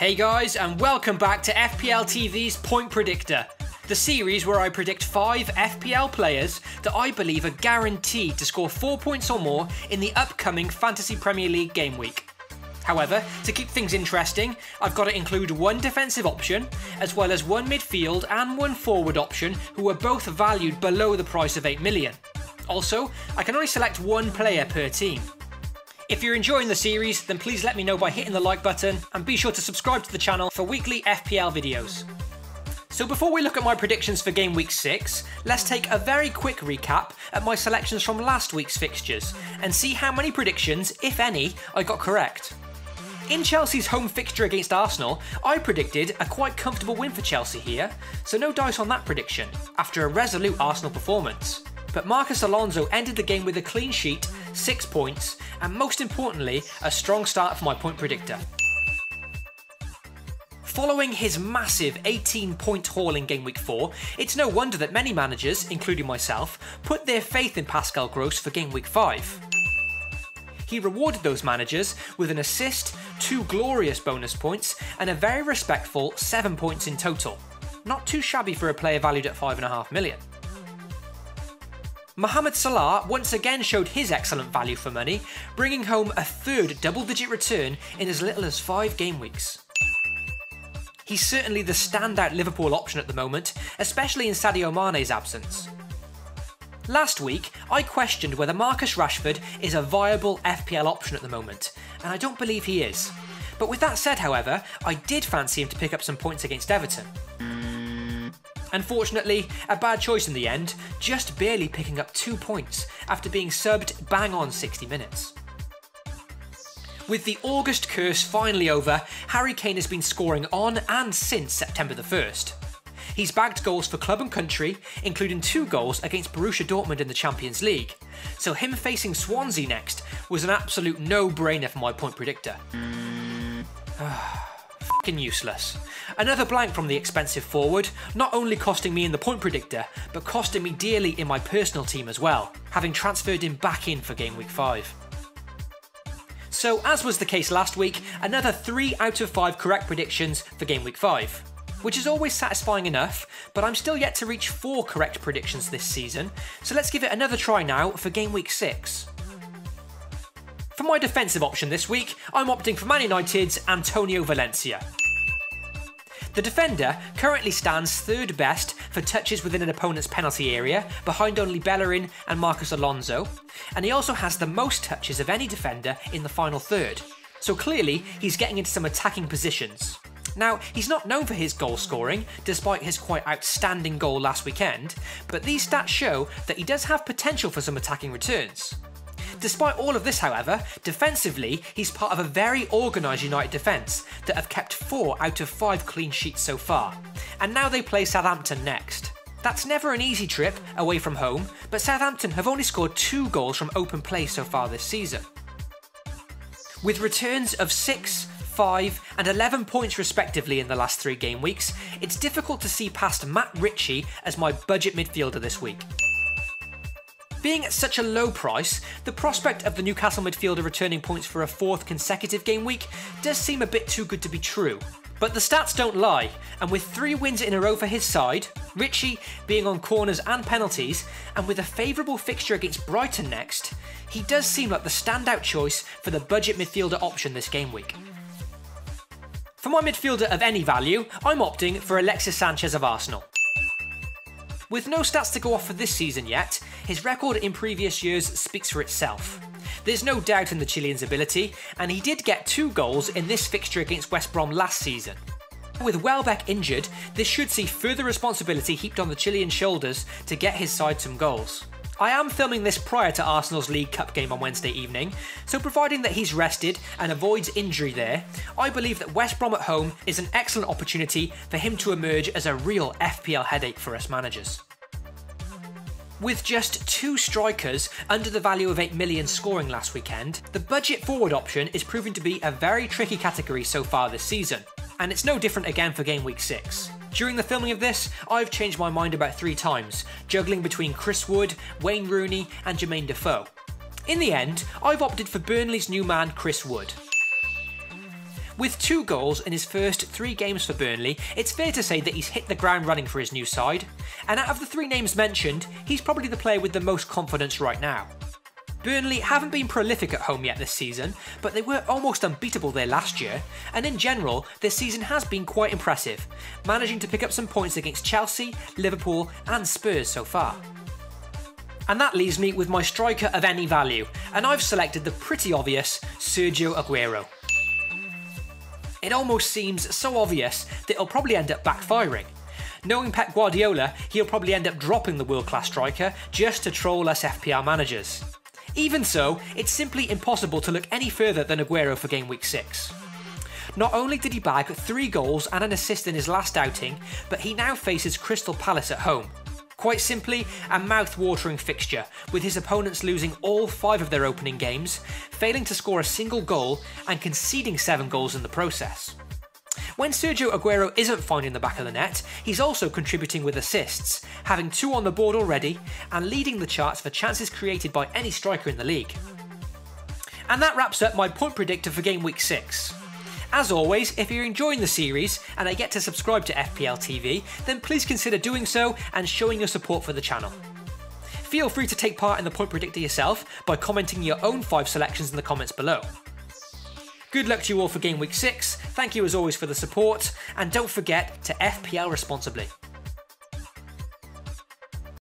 Hey guys, and welcome back to FPL TV's Point Predictor, the series where I predict 5 FPL players that I believe are guaranteed to score 4 points or more in the upcoming Fantasy Premier League game week. However, to keep things interesting, I've got to include one defensive option, as well as one midfield and one forward option who are both valued below the price of 8 million. Also, I can only select one player per team. If you're enjoying the series, then please let me know by hitting the like button and be sure to subscribe to the channel for weekly FPL videos. So before we look at my predictions for game week 6, let's take a very quick recap at my selections from last week's fixtures and see how many predictions, if any, I got correct. In Chelsea's home fixture against Arsenal, I predicted a quite comfortable win for Chelsea here, so no dice on that prediction, after a resolute Arsenal performance. But Marcos Alonso ended the game with a clean sheet, 6 points, and most importantly, a strong start for my point predictor. Following his massive 18-point haul in game week 4, it's no wonder that many managers, including myself, put their faith in Pascal Gross for game week 5. He rewarded those managers with an assist, 2 glorious bonus points, and a very respectful 7 points in total. Not too shabby for a player valued at 5.5 million. Mohamed Salah once again showed his excellent value for money, bringing home a third double-digit return in as little as 5 game weeks. He's certainly the standout Liverpool option at the moment, especially in Sadio Mane's absence. Last week, I questioned whether Marcus Rashford is a viable FPL option at the moment, and I don't believe he is. But with that said, however, I did fancy him to pick up some points against Everton. Unfortunately, a bad choice in the end, just barely picking up 2 points after being subbed bang on 60 minutes. With the August curse finally over, Harry Kane has been scoring on and since September the 1st. He's bagged goals for club and country, including 2 goals against Borussia Dortmund in the Champions League, so him facing Swansea next was an absolute no-brainer for my point predictor. Fucking useless. Another blank from the expensive forward, not only costing me in the point predictor, but costing me dearly in my personal team as well, having transferred him back in for game week 5. So as was the case last week, another 3 out of 5 correct predictions for game week 5. Which is always satisfying enough, but I'm still yet to reach 4 correct predictions this season, so let's give it another try now for game week 6. For my defensive option this week, I'm opting for Man United's Antonio Valencia. The defender currently stands 3rd best for touches within an opponent's penalty area, behind only Bellerin and Marcos Alonso, and he also has the most touches of any defender in the final third, so clearly he's getting into some attacking positions. Now, he's not known for his goal scoring, despite his quite outstanding goal last weekend, but these stats show that he does have potential for some attacking returns. Despite all of this, however, defensively, he's part of a very organised United defence that have kept 4 out of 5 clean sheets so far, and now they play Southampton next. That's never an easy trip away from home, but Southampton have only scored 2 goals from open play so far this season. With returns of 6, 5 and 11 points respectively in the last 3 game weeks, it's difficult to see past Matt Ritchie as my budget midfielder this week. Being at such a low price, the prospect of the Newcastle midfielder returning points for a 4th consecutive game week does seem a bit too good to be true. But the stats don't lie, and with 3 wins in a row for his side, Ritchie being on corners and penalties, and with a favourable fixture against Brighton next, he does seem like the standout choice for the budget midfielder option this game week. For my midfielder of any value, I'm opting for Alexis Sanchez of Arsenal. With no stats to go off for this season yet, his record in previous years speaks for itself. There's no doubt in the Chilean's ability, and he did get 2 goals in this fixture against West Brom last season. With Welbeck injured, this should see further responsibility heaped on the Chilean shoulders to get his side some goals. I am filming this prior to Arsenal's League Cup game on Wednesday evening, so providing that he's rested and avoids injury there, I believe that West Brom at home is an excellent opportunity for him to emerge as a real FPL headache for us managers. With just 2 strikers under the value of 8 million scoring last weekend, the budget forward option is proving to be a very tricky category so far this season, and it's no different again for game week 6. During the filming of this, I've changed my mind about 3 times, juggling between Chris Wood, Wayne Rooney and Jermaine Defoe. In the end, I've opted for Burnley's new man Chris Wood. With 2 goals in his first 3 games for Burnley, it's fair to say that he's hit the ground running for his new side, and out of the 3 names mentioned, he's probably the player with the most confidence right now. Burnley haven't been prolific at home yet this season, but they were almost unbeatable there last year, and in general, this season has been quite impressive, managing to pick up some points against Chelsea, Liverpool and Spurs so far. And that leaves me with my striker of any value, and I've selected the pretty obvious Sergio Aguero. It almost seems so obvious that it'll probably end up backfiring. Knowing Pep Guardiola, he'll probably end up dropping the world-class striker just to troll us FPL managers. Even so, it's simply impossible to look any further than Aguero for Game Week 6. Not only did he bag 3 goals and an assist in his last outing, but he now faces Crystal Palace at home. Quite simply, a mouth-watering fixture, with his opponents losing all 5 of their opening games, failing to score a single goal and conceding 7 goals in the process. When Sergio Aguero isn't finding the back of the net, he's also contributing with assists, having 2 on the board already and leading the charts for chances created by any striker in the league. And that wraps up my point predictor for Game Week 6. As always, if you're enjoying the series and I get to subscribe to FPL TV, then please consider doing so and showing your support for the channel. Feel free to take part in the point predictor yourself by commenting your own 5 selections in the comments below. Good luck to you all for Game Week 6, thank you as always for the support, and don't forget to FPL responsibly.